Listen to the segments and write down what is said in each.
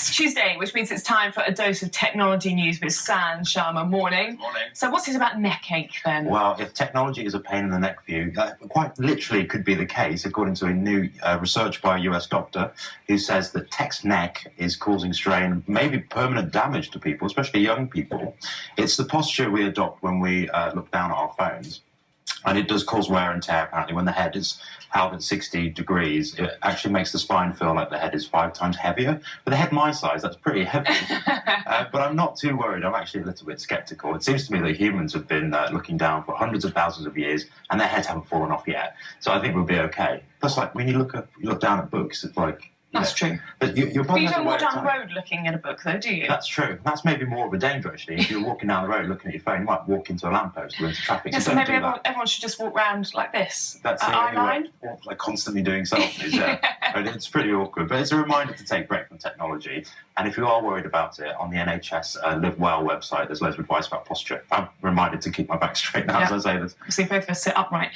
It's Tuesday, which means it's time for a dose of technology news with San Sharma. Morning. Morning. So what's it about neck ache then? Well, if technology is a pain in the neck for you, quite literally could be the case, according to a new research by a US doctor who says that text neck is causing strain, maybe permanent damage to people, especially young people. It's the posture we adopt when we look down at our phones. And it does cause wear and tear, apparently. When the head is held at 60 degrees, it actually makes the spine feel like the head is 5 times heavier. With a head my size, that's pretty heavy. But I'm not too worried. I'm actually a little bit sceptical. It seems to me that humans have been looking down for hundreds of thousands of years, and their heads haven't fallen off yet. So I think we'll be okay. Plus, like, when you look down at books, it's like... That's true. But your you don't walk down the road looking at a book, though, do you? That's true. That's maybe more of a danger, actually. If you're walking down the road looking at your phone, you might walk into a lamppost or into traffic. Yeah, so maybe everyone should just walk around like this. That's the only way. Or, like, constantly doing selfies, yeah. And it's pretty awkward. But it's a reminder to take a break from technology. And if you are worried about it, on the NHS Live Well website, there's loads of advice about posture. I'm reminded to keep my back straight now as I say this. So both of us sit upright.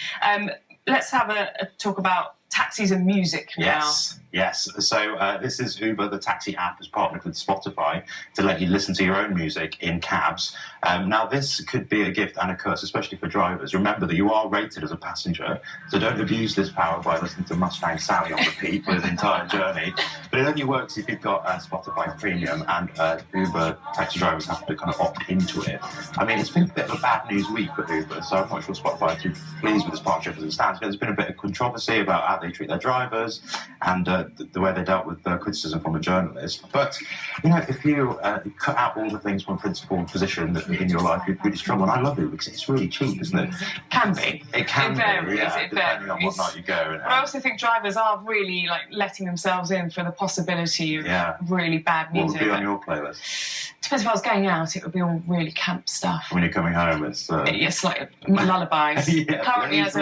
Let's have a talk about taxis and music now. Yes. So this is Uber, the taxi app, has partnered with Spotify to let you listen to your own music in cabs. Now, this could be a gift and a curse, especially for drivers. Remember that you are rated as a passenger, so don't abuse this power by listening to Mustang Sally on repeat for the entire journey. But it only works if you've got Spotify Premium, and Uber taxi drivers have to kind of opt into it. I mean, it's been a bit of a bad news week for Uber, so I'm not sure Spotify are too pleased with this partnership as it stands. There's been a bit of controversy about how they treat their drivers and the way they dealt with criticism from a journalist. But, you know, if you cut out all the things from a principled position in your life, you'd really struggle. And I love it because it's really cheap, isn't it? Can be. It can be, yeah, depending on what night you go. But I also think drivers are really, like, letting themselves in for the possibility of really bad music. What would be on your playlist? Depends if I was going out, it would be all really camp stuff. When you're coming home, it's... It's like lullabies. Currently, as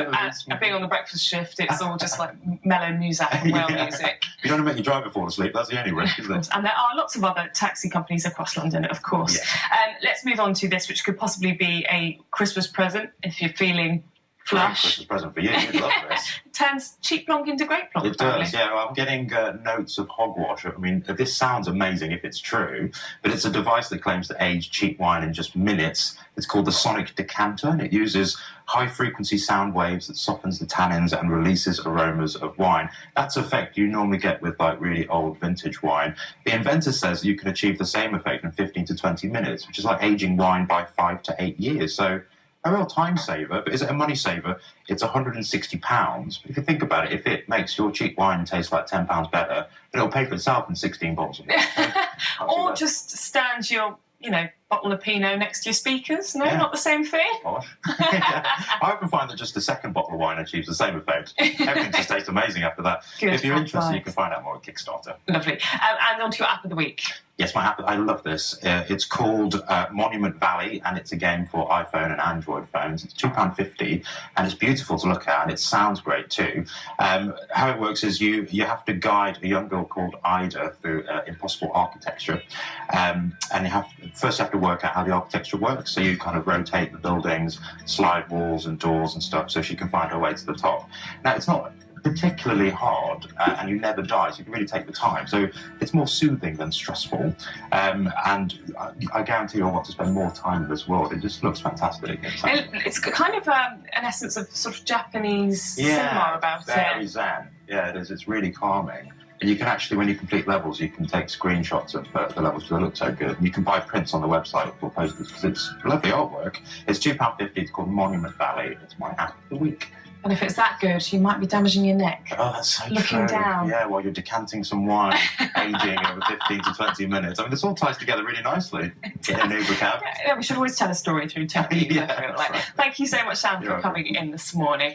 being on the breakfast shift, it's all just like mellow music and whale music. You don't want to make your driver fall asleep, that's the only risk, isn't it? And there are lots of other taxi companies across London, of course. Yeah. Let's move on to this, which could possibly be a Christmas present if you're feeling flush. Christmas present for you, you'd love this. Turns cheap plonk into great plonk. It does, yeah. Well, I'm getting notes of hogwash. I mean, this sounds amazing if it's true, but it's a device that claims to age cheap wine in just minutes. It's called the Sonic Decanter, and it uses high-frequency sound waves that softens the tannins and releases aromas of wine. That's effect you normally get with, like, really old vintage wine. The inventor says you can achieve the same effect in 15 to 20 minutes, which is like aging wine by 5 to 8 years. So a real time saver, but is it a money saver? It's £160. But if you think about it, if it makes your cheap wine taste like £10 better, then it'll pay for itself in 16 bottles of wine. Or just stand your, bottle of Pinot next to your speakers. No, not the same thing. Gosh. I often find that just the second bottle of wine achieves the same effect. Everything just tastes amazing after that. Good if you're interested, you can find out more at Kickstarter. Lovely. And on to your app of the week. Yes, my app, I love this. It's called Monument Valley, and it's a game for iPhone and Android phones. It's £2.50, and it's beautiful to look at, and it sounds great too. How it works is you have to guide a young girl called Ida through impossible architecture, and you have to work out how the architecture works. So you kind of rotate the buildings, slide walls and doors and stuff, so she can find her way to the top. Now, it's not particularly hard, and you never die, so you can really take the time. So it's more soothing than stressful, and I guarantee you'll want to spend more time in this world. It just looks fantastic. It's kind of an essence of sort of Japanese cinema about it. Very zen. Yeah, it is. It's really calming. And you can actually, when you complete levels, you can take screenshots of the levels because they look so good. And you can buy prints on the website for posters because it's lovely artwork. It's £2.50. It's called Monument Valley. It's my app of the week. And if it's that good, you might be damaging your neck. Oh, that's so Looking true. down. Yeah, while you're decanting some wine, aging over 15 to 20 minutes. I mean, this all ties together really nicely in an Uber cab. Yeah, we should always tell a story through telling you. Right. Thank you so much, Sam, for coming in this morning.